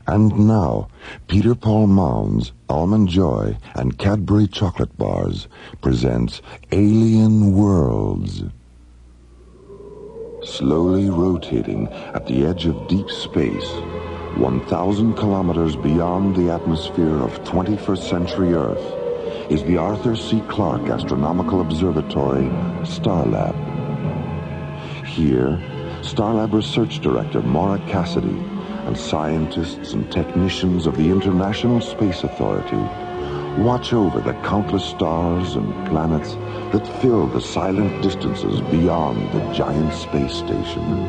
And now, Peter Paul Mound's Almond Joy and Cadbury Chocolate Bars presents Alien Worlds. Slowly rotating at the edge of deep space, 1,000 kilometers beyond the atmosphere of 21st century Earth, is the Arthur C. Clarke Astronomical Observatory, Starlab. Here, Starlab Research Director Maura Cassidy and scientists and technicians of the International Space Authority watch over the countless stars and planets that fill the silent distances beyond the giant space station.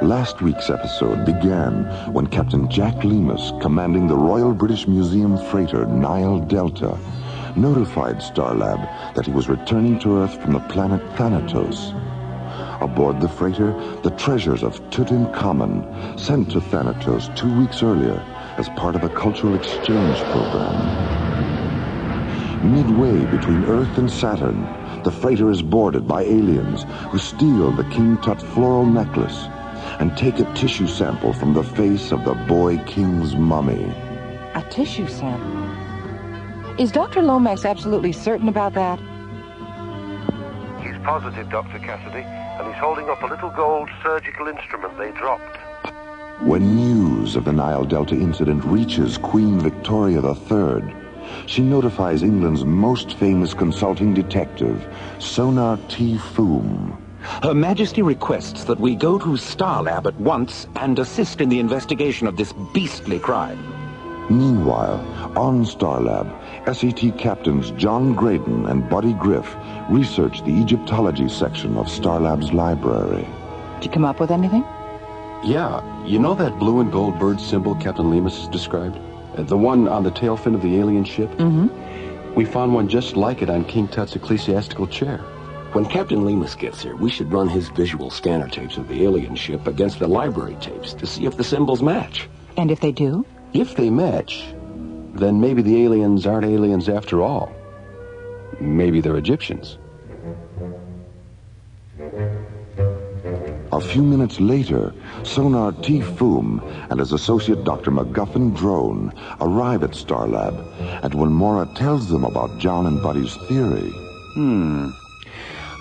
Last week's episode began when Captain Jack Lemus, commanding the Royal British Museum freighter Nile Delta, notified Starlab that he was returning to Earth from the planet Thanatos. Aboard the freighter, the treasures of Tutankhamen, sent to Thanatos 2 weeks earlier as part of a cultural exchange program. Midway between Earth and Saturn, the freighter is boarded by aliens who steal the King Tut floral necklace and take a tissue sample from the face of the boy king's mummy. A tissue sample? Is Dr. Lomax absolutely certain about that? He's positive, Dr. Cassidy, and he's holding up a little gold surgical instrument they dropped. When news of the Nile Delta incident reaches Queen Victoria III, she notifies England's most famous consulting detective, Sonar T. Froome. Her Majesty requests that we go to Starlab at once and assist in the investigation of this beastly crime. Meanwhile, on Starlab, SET captains John Graydon and Buddy Griff research the Egyptology section of Starlab's library. Did you come up with anything? Yeah, you know that blue and gold bird symbol Captain Lemus described? The one on the tail fin of the alien ship? Mm-hmm. We found one just like it on King Tut's ecclesiastical chair. When Captain Lemus gets here, we should run his visual scanner tapes of the alien ship against the library tapes to see if the symbols match. And if they do? If they match, then maybe the aliens aren't aliens after all. Maybe they're Egyptians. A few minutes later, Sonar T. Froome and his associate Dr. MacGuffin Drone arrive at Starlab, and when Maura tells them about John and Buddy's theory...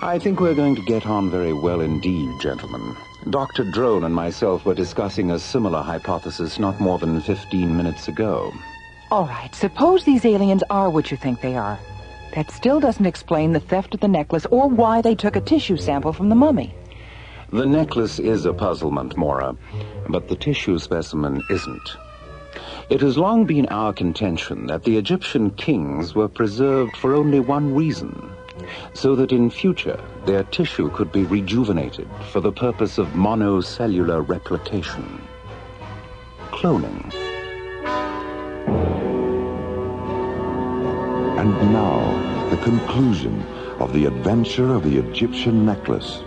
I think we're going to get on very well indeed, gentlemen. Dr. Drone and myself were discussing a similar hypothesis not more than 15 minutes ago. All right, suppose these aliens are what you think they are. That still doesn't explain the theft of the necklace or why they took a tissue sample from the mummy. The necklace is a puzzlement, Maura, but the tissue specimen isn't. It has long been our contention that the Egyptian kings were preserved for only one reason, so that in future their tissue could be rejuvenated for the purpose of monocellular replication. Cloning. And now, the conclusion of the adventure of the Egyptian necklace,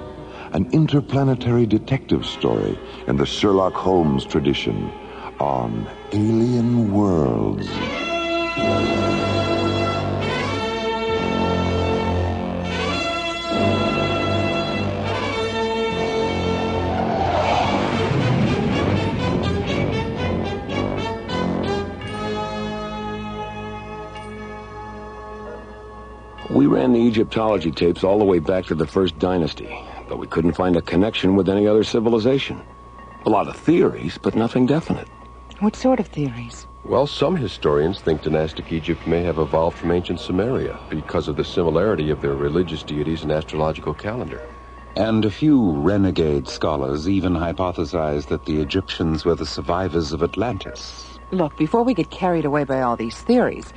an interplanetary detective story in the Sherlock Holmes tradition on Alien Worlds. We ran the Egyptology tapes all the way back to the First Dynasty, but we couldn't find a connection with any other civilization. A lot of theories, but nothing definite. What sort of theories? Well, some historians think dynastic Egypt may have evolved from ancient Sumeria because of the similarity of their religious deities and astrological calendar. And a few renegade scholars even hypothesize that the Egyptians were the survivors of Atlantis. Look, before we get carried away by all these theories,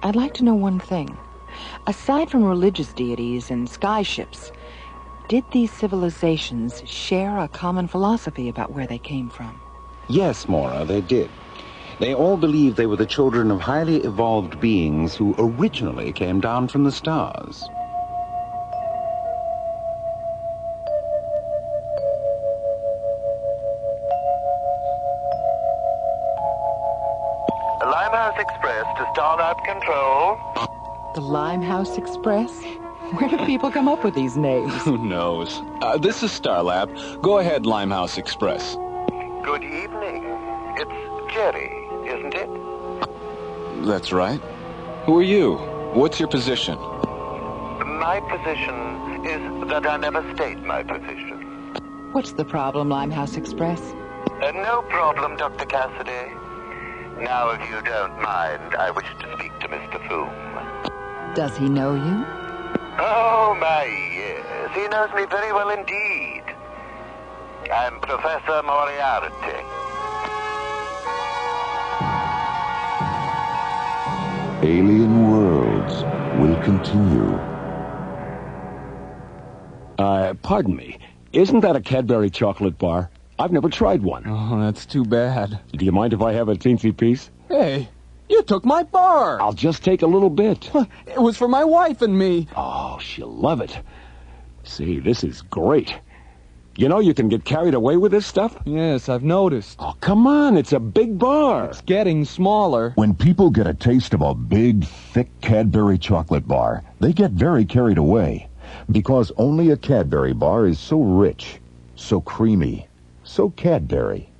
I'd like to know one thing. Aside from religious deities and sky ships, did these civilizations share a common philosophy about where they came from? Yes, Maura, they did. They all believed they were the children of highly evolved beings who originally came down from the stars. Limehouse Express to Starlab Control. The Limehouse Express? Where do people come up with these names? Who knows? This is Starlab. Go ahead, Limehouse Express. Good evening. It's Jerry, isn't it? That's right. Who are you? What's your position? My position is that I never state my position. What's the problem, Limehouse Express? No problem, Dr. Cassidy. Now, if you don't mind, I wish to speak to Mr. Froome. Does he know you? Oh, my, yes. He knows me very well indeed. I'm Professor Moriarty. Alien Worlds will continue. Pardon me. Isn't that a Cadbury chocolate bar? I've never tried one. Oh, that's too bad. Do you mind if I have a teensy piece? Hey, you took my bar. I'll just take a little bit. It was for my wife and me. Oh, she'll love it. See, this is great. You know you can get carried away with this stuff? Yes, I've noticed. Oh, come on, it's a big bar. It's getting smaller. When people get a taste of a big, thick Cadbury chocolate bar, they get very carried away. Because only a Cadbury bar is so rich, so creamy, so Cadbury.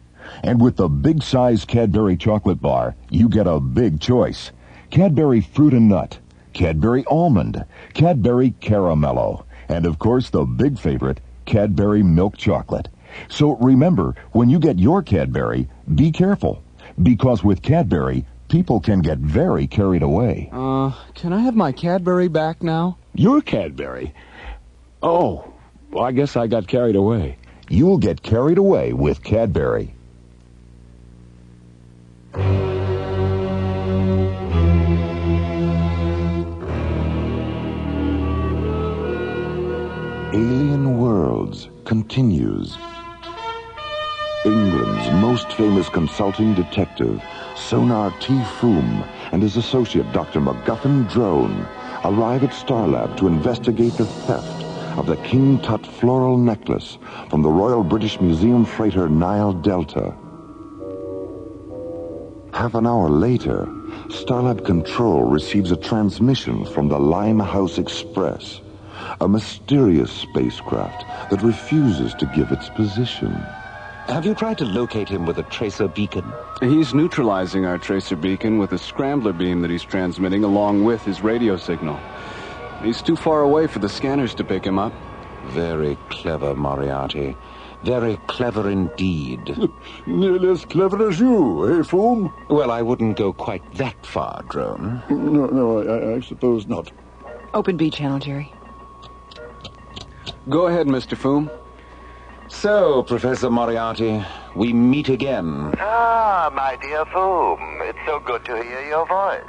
And with the big-size Cadbury chocolate bar, you get a big choice. Cadbury Fruit and Nut, Cadbury Almond, Cadbury Caramello, and of course the big favorite, Cadbury Milk Chocolate. So remember, when you get your Cadbury, be careful. Because with Cadbury, people can get very carried away. Can I have my Cadbury back now? Your Cadbury? Oh, well, I guess I got carried away. You'll get carried away with Cadbury. Alien Worlds continues. England's most famous consulting detective, Sonar T. Froome, and his associate, Dr. MacGuffin Drone, arrive at Starlab to investigate the theft of the King Tut floral necklace from the Royal British Museum freighter Nile Delta. Half an hour later, Starlab Control receives a transmission from the Limehouse Express, a mysterious spacecraft that refuses to give its position. Have you tried to locate him with a tracer beacon? He's neutralizing our tracer beacon with a scrambler beam that he's transmitting along with his radio signal. He's too far away for the scanners to pick him up. Very clever, Moriarty. Very clever indeed. Nearly as clever as you, eh, Froome? Well, I wouldn't go quite that far, Drone. No, I suppose not. Open B channel, Jerry. Go ahead, Mr. Froome. So, Professor Moriarty, we meet again. Ah, my dear Froome, it's so good to hear your voice.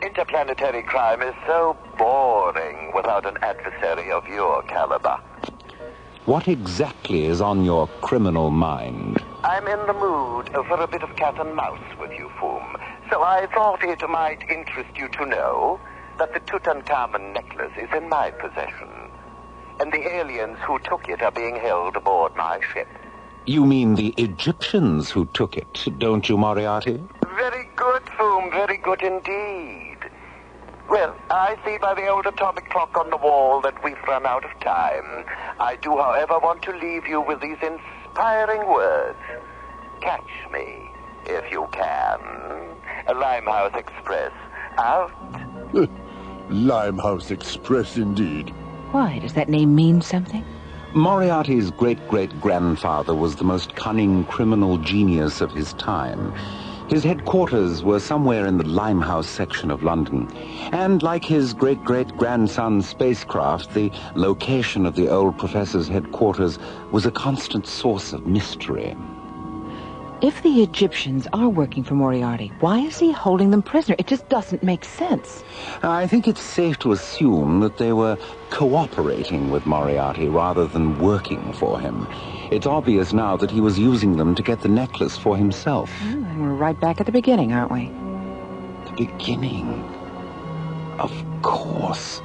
Interplanetary crime is so boring without an adversary of your caliber. What exactly is on your criminal mind? I'm in the mood for a bit of cat and mouse with you, Froome. So I thought it might interest you to know that the Tutankhamen necklace is in my possession. And the aliens who took it are being held aboard my ship. You mean the Egyptians who took it, don't you, Moriarty? Very good, Froome, very good indeed. Well, I see by the old atomic clock on the wall that we've run out of time. I do, however, want to leave you with these inspiring words. Catch me, if you can. Limehouse Express, out. Limehouse Express, indeed. Why? Does that name mean something? Moriarty's great-great-grandfather was the most cunning criminal genius of his time. His headquarters were somewhere in the Limehouse section of London. And like his great-great-grandson's spacecraft, the location of the old professor's headquarters was a constant source of mystery. If the Egyptians are working for Moriarty, why is he holding them prisoner? It just doesn't make sense. I think it's safe to assume that they were cooperating with Moriarty rather than working for him. It's obvious now that he was using them to get the necklace for himself. And we're right back at the beginning, aren't we? The beginning? Of course.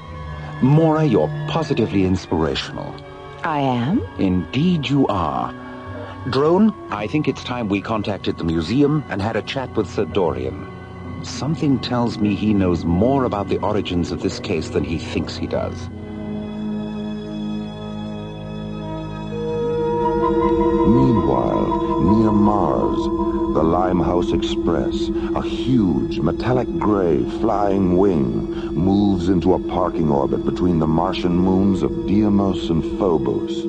Mora, you're positively inspirational. I am? Indeed you are. Drone, I think it's time we contacted the museum and had a chat with Sir Dorian. Something tells me he knows more about the origins of this case than he thinks he does. Meanwhile, near Mars, the Limehouse Express, a huge metallic gray flying wing, moves into a parking orbit between the Martian moons of Deimos and Phobos.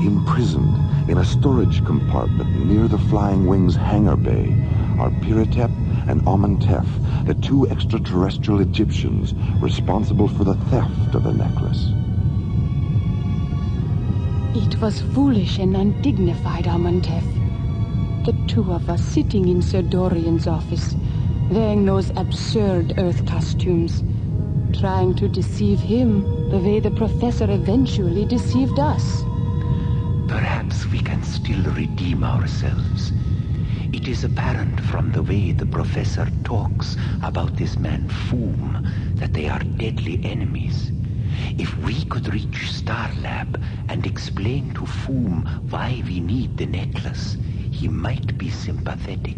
Imprisoned in a storage compartment near the flying wing's hangar bay are Piratep and Amenhotep, the two extraterrestrial Egyptians responsible for the theft of the necklace. It was foolish and undignified, Amenhotep. The two of us sitting in Sir Dorian's office, wearing those absurd Earth costumes, trying to deceive him the way the professor eventually deceived us. Perhaps we can still redeem ourselves. It is apparent from the way the professor talks about this man Froome that they are deadly enemies. If we could reach Starlab and explain to Froome why we need the necklace, he might be sympathetic.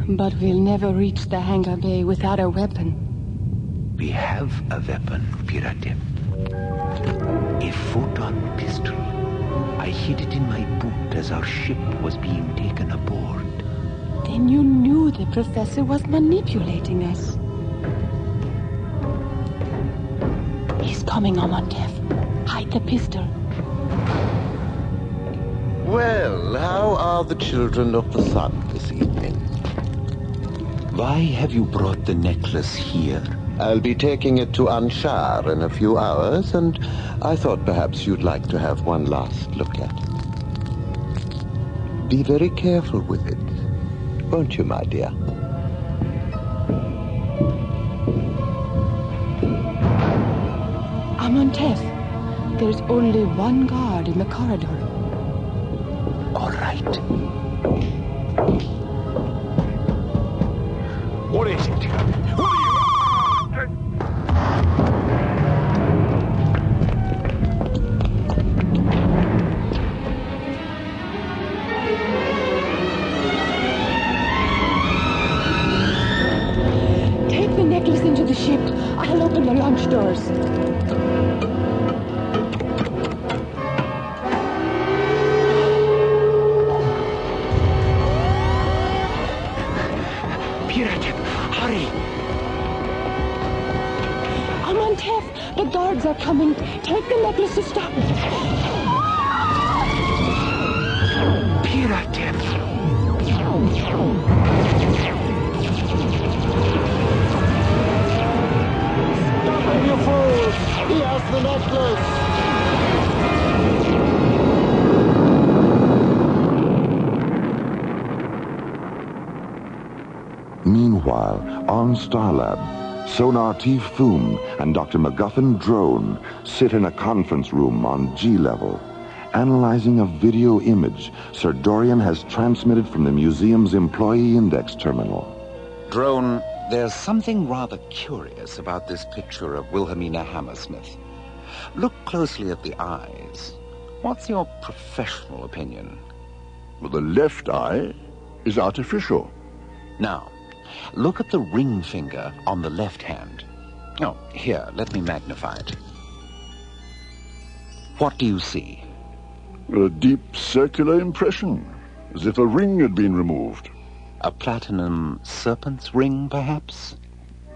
But we'll never reach the hangar bay without a weapon. We have a weapon, Piratep. A photon pistol. I hid it in my boot as our ship was being taken aboard. Then you knew the professor was manipulating us. He's coming, Amenhotep. Hide the pistol. Well, how are the children of the sun this evening? Why have you brought the necklace here? I'll be taking it to Anshar in a few hours, and I thought perhaps you'd like to have one last look at it. Be very careful with it, won't you, my dear? Amenhotep, there's only one guard in the corridor. All right. What is it? What are you... Take the necklace into the ship. I'll open the launch doors. The guards are coming. Take the necklace to stop it. Piratep! Stop him, you fools! He has the necklace! Meanwhile, on Starlab, Sonar T. Froome and Dr. MacGuffin Drone sit in a conference room on G-level, analyzing a video image Sir Dorian has transmitted from the museum's employee index terminal. Drone, there's something rather curious about this picture of Wilhelmina Hammersmith. Look closely at the eyes. What's your professional opinion? Well, the left eye is artificial. Now, look at the ring finger on the left hand. Oh, here, let me magnify it. What do you see? A deep circular impression, as if a ring had been removed. A platinum serpent's ring, perhaps?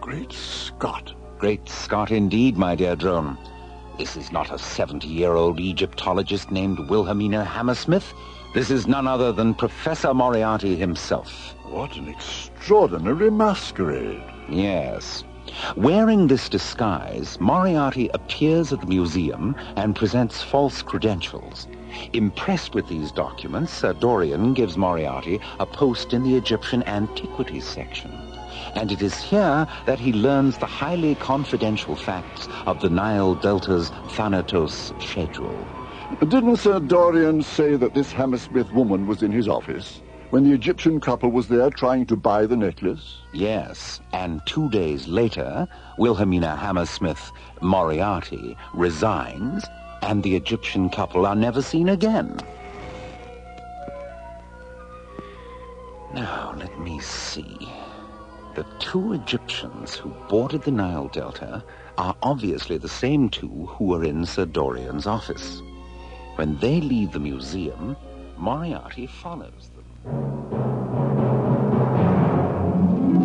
Great Scott. Great Scott indeed, my dear Drone. This is not a 70-year-old Egyptologist named Wilhelmina Hammersmith. This is none other than Professor Moriarty himself. What an extraordinary masquerade. Yes. Wearing this disguise, Moriarty appears at the museum and presents false credentials. Impressed with these documents, Sir Dorian gives Moriarty a post in the Egyptian Antiquities section. And it is here that he learns the highly confidential facts of the Nile Delta's Thanatos schedule. Didn't Sir Dorian say that this Hammersmith woman was in his office when the Egyptian couple was there trying to buy the necklace? Yes, and 2 days later, Wilhelmina Hammersmith Moriarty resigns, and the Egyptian couple are never seen again. Now, let me see. The two Egyptians who boarded the Nile Delta are obviously the same two who were in Sir Dorian's office. When they leave the museum, Moriarty follows them.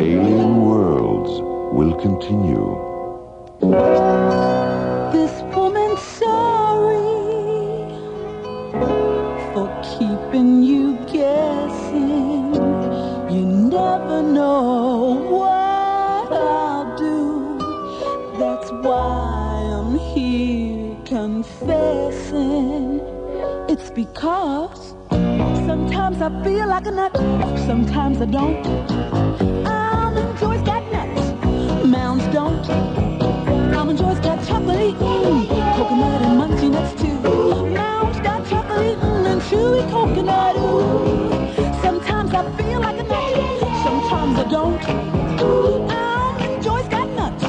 Alien Worlds will continue. This woman's sorry for keeping you guessing. You never know what I'll do. That's why I'm here confessing. It's because sometimes I feel like a nut, sometimes I don't. Almond Joy's got nuts, Mounds don't. Almond Joy's got chocolate, coconut and munchy nuts too. Mounds got chocolate and chewy coconut. Sometimes I feel like a nut, sometimes I don't. Almond Joy's got nuts,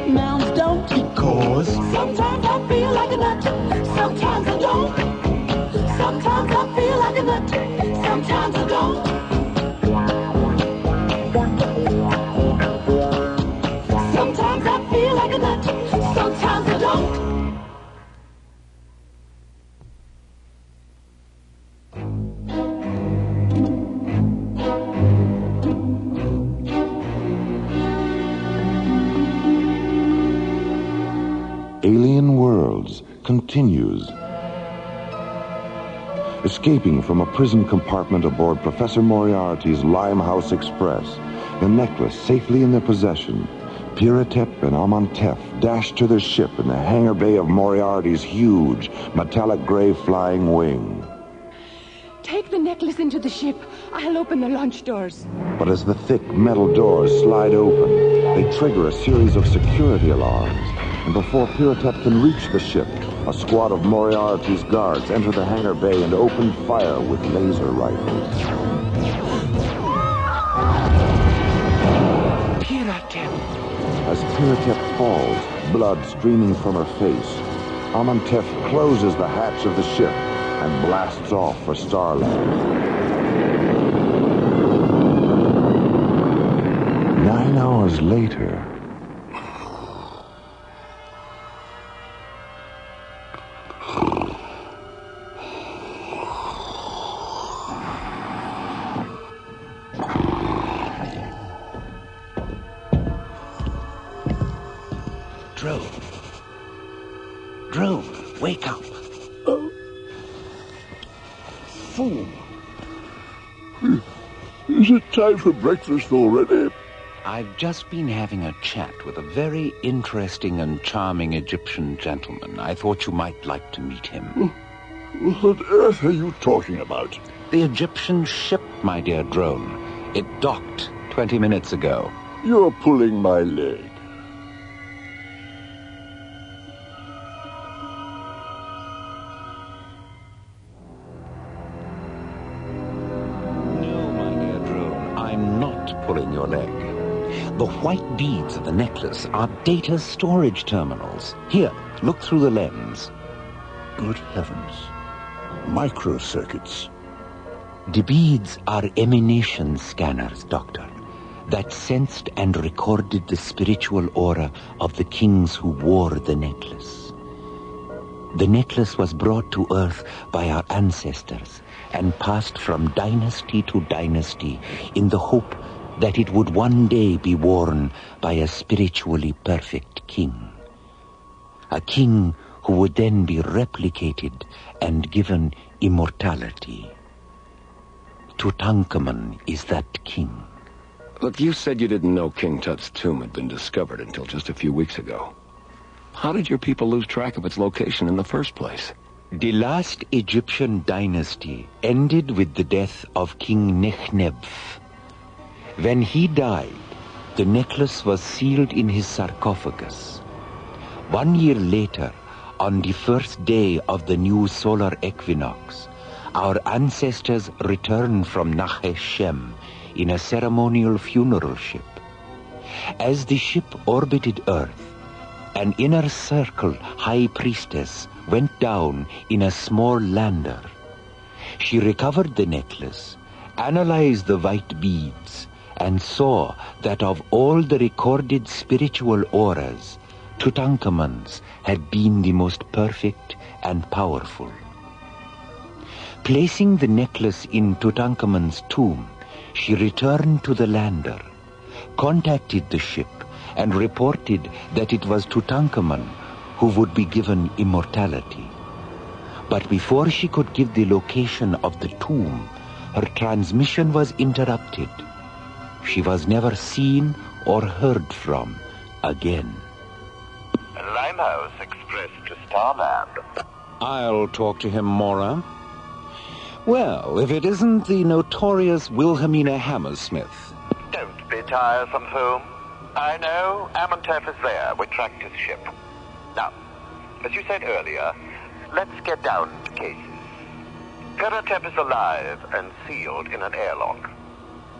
Mounds don't. Because sometimes I feel like a nut, sometimes I don't. Sometimes I feel like a nut, sometimes I don't. Sometimes I feel like a nut, sometimes I don't. Alien Worlds continues. Escaping from a prison compartment aboard Professor Moriarty's Limehouse Express, the necklace safely in their possession, Piratep and Amantef dashed to their ship in the hangar bay of Moriarty's huge, metallic gray flying wing. Take the necklace into the ship. I'll open the launch doors. But as the thick metal doors slide open, they trigger a series of security alarms. And before Piratep can reach the ship, a squad of Moriarty's guards enter the hangar bay and open fire with laser rifles. Piratep! As Piratep falls, blood streaming from her face, Amantef closes the hatch of the ship and blasts off for Starland. 9 hours later... Drone, wake up. Froome. Is it time for breakfast already? I've just been having a chat with a very interesting and charming Egyptian gentleman. I thought you might like to meet him. What on earth are you talking about? The Egyptian ship, my dear Drone. It docked 20 minutes ago. You're pulling my leg. Pulling your leg. The white beads of the necklace are data storage terminals. Here, look through the lens. Good heavens. Microcircuits. The beads are emanation scanners, Doctor, that sensed and recorded the spiritual aura of the kings who wore the necklace. The necklace was brought to Earth by our ancestors and passed from dynasty to dynasty in the hope that it would one day be worn by a spiritually perfect king. A king who would then be replicated and given immortality. Tutankhamen is that king. Look, you said you didn't know King Tut's tomb had been discovered until just a few weeks ago. How did your people lose track of its location in the first place? The last Egyptian dynasty ended with the death of King Nechneb. When he died, the necklace was sealed in his sarcophagus. 1 year later, on the first day of the new solar equinox, our ancestors returned from Nachesh Shem in a ceremonial funeral ship. As the ship orbited Earth, an inner circle high priestess went down in a small lander. She recovered the necklace analyzed the white beads and saw that of all the recorded spiritual auras, Tutankhamun's had been the most perfect and powerful. Placing the necklace in Tutankhamun's tomb, she returned to the lander, contacted the ship, and reported that it was Tutankhamun who would be given immortality. But before she could give the location of the tomb, her transmission was interrupted. She was never seen or heard from again. Limehouse Express to Starland. I'll talk to him, Mora. Well, if it isn't the notorious Wilhelmina Hammersmith. Don't be tiresome, Froome. I know Amenhotep is there. We tracked his ship. Now, as you said earlier, let's get down to cases. Amenhotep is alive and sealed in an airlock.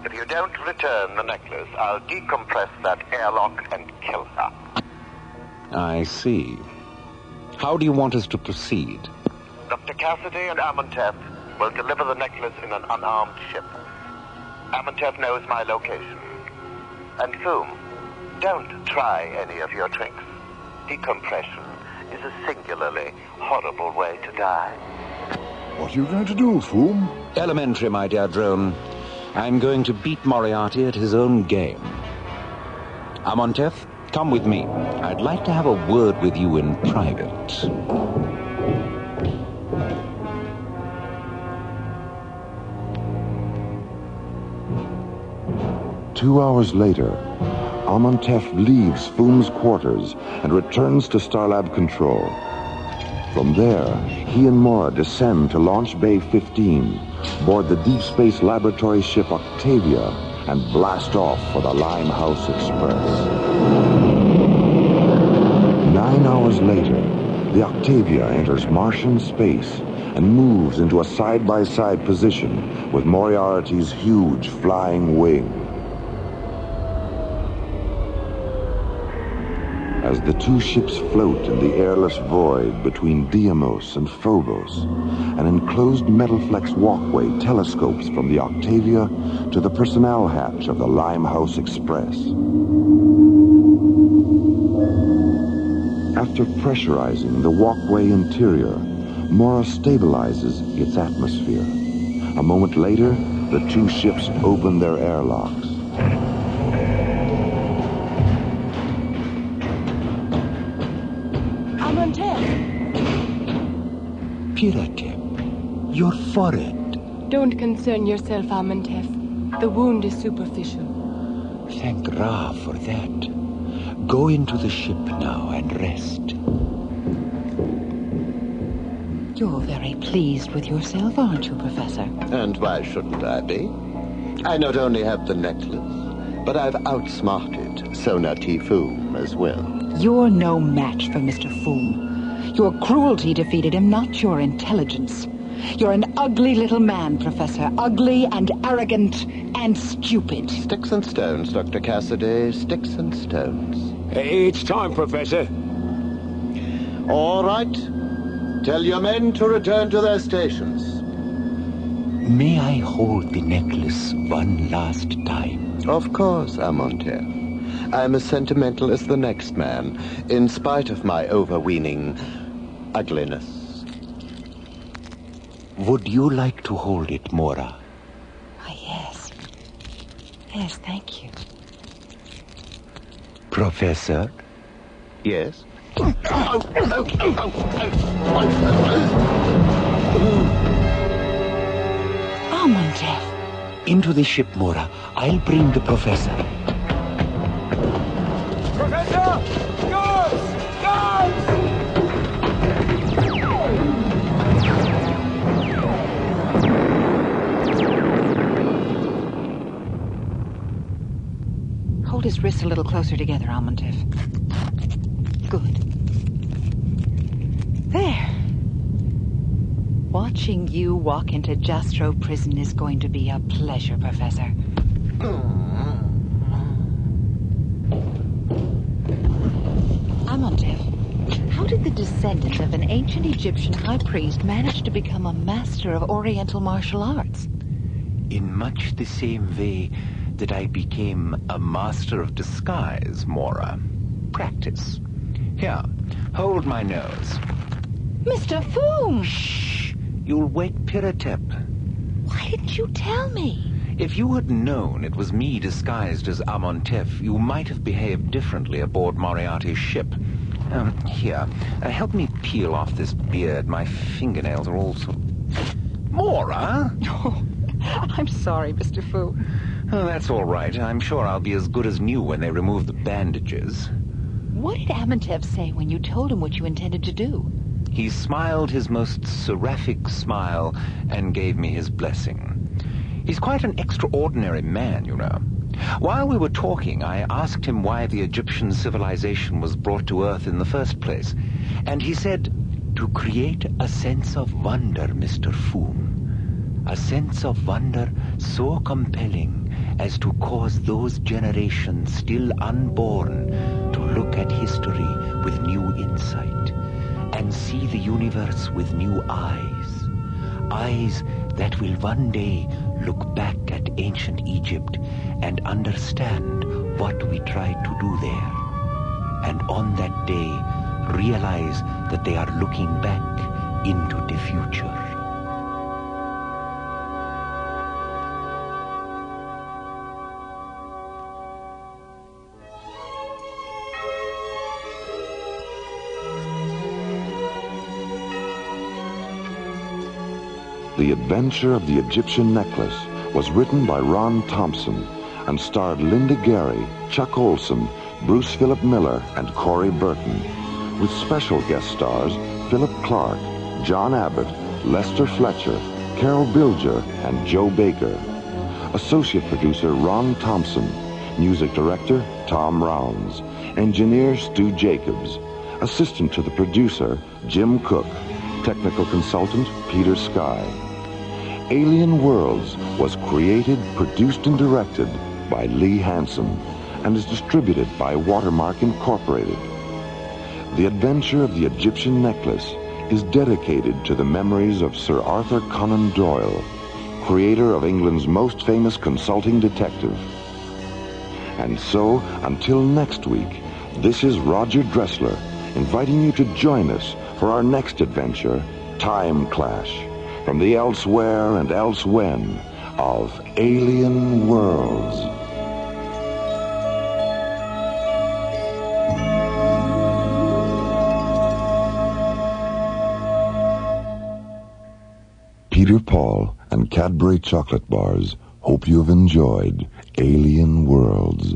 If you don't return the necklace, I'll decompress that airlock and kill her. I see. How do you want us to proceed? Dr. Cassidy and Amenhotep will deliver the necklace in an unarmed ship. Amenhotep knows my location. And Froome, don't try any of your tricks. Decompression is a singularly horrible way to die. What are you going to do, Froome? Elementary, my dear drone. I'm going to beat Moriarty at his own game. Amenhotep, come with me. I'd like to have a word with you in private. Two hours later, Amenhotep leaves Froome's quarters and returns to Starlab Control. From there, he and Mora descend to Launch Bay 15, board the Deep Space Laboratory ship Octavia, and blast off for the Limehouse Express. 9 hours later, the Octavia enters Martian space and moves into a side-by-side position with Moriarty's huge flying wing. As the two ships float in the airless void between Deimos and Phobos, an enclosed metal flex walkway telescopes from the Octavia to the personnel hatch of the Limehouse Express. After pressurizing the walkway interior, Mora stabilizes its atmosphere. A moment later, the two ships open their airlocks. Piratep, your forehead. Don't concern yourself, Amenhotep. The wound is superficial. Thank Ra for that. Go into the ship now and rest. You're very pleased with yourself, aren't you, Professor? And why shouldn't I be? I not only have the necklace, but I've outsmarted Sonati Froome as well. You're no match for Mr. Froome. Your cruelty defeated him, not your intelligence. You're an ugly little man, Professor. Ugly and arrogant and stupid. Sticks and stones, Dr. Cassidy. Sticks and stones. It's time, Professor. All right. Tell your men to return to their stations. May I hold the necklace one last time? Of course, Amenhotep. I'm as sentimental as the next man, in spite of my overweening ugliness. Would you like to hold it, Mora? Yes. Yes, thank you. Professor? Yes? Amenhotep. Into the ship, Mora. I'll bring the professor. Professor! Guards! Guards! Hold his wrists a little closer together, Amenhotep. Good. There. Watching you walk into Jastro prison is going to be a pleasure, Professor. Amenhotep, how did the descendant of an ancient Egyptian high priest manage to become a master of Oriental martial arts? In much the same way that I became a master of disguise, Mora. Practice. Here, hold my nose. Mr. Froome! Shh! You'll wake Piratep. Why didn't you tell me? If you had known it was me disguised as Amontef, you might have behaved differently aboard Moriarty's ship. Here, help me peel off this beard. My fingernails are all so... Mora? Oh, I'm sorry, Mr. Froome. Oh, that's all right. I'm sure I'll be as good as new when they remove the bandages. What did Amontef say when you told him what you intended to do? He smiled his most seraphic smile and gave me his blessing. He's quite an extraordinary man, you know. While we were talking, I asked him why the Egyptian civilization was brought to Earth in the first place. And he said, "To create a sense of wonder, Mr. Froome. A sense of wonder so compelling as to cause those generations still unborn to look at history with new insight and see the universe with new eyes. Eyes that will one day look back at ancient Egypt and understand what we tried to do there. And on that day, realize that they are looking back into the future." The Adventure of the Egyptian Necklace was written by Ron Thompson and starred Linda Gary, Chuck Olson, Bruce Philip Miller, and Corey Burton, with special guest stars Philip Clark, John Abbott, Lester Fletcher, Carol Bilger, and Joe Baker. Associate producer Ron Thompson, music director Tom Rounds, engineer Stu Jacobs, assistant to the producer Jim Cook, technical consultant Peter Sky. Alien Worlds was created, produced, and directed by Lee Hansen and is distributed by Watermark Incorporated. The Adventure of the Egyptian Necklace is dedicated to the memories of Sir Arthur Conan Doyle, creator of England's most famous consulting detective. And so, until next week, this is Roger Dressler inviting you to join us for our next adventure, Time Clash, from the elsewhere and elsewhen of Alien Worlds. Peter Paul and Cadbury Chocolate Bars hope you have enjoyed Alien Worlds.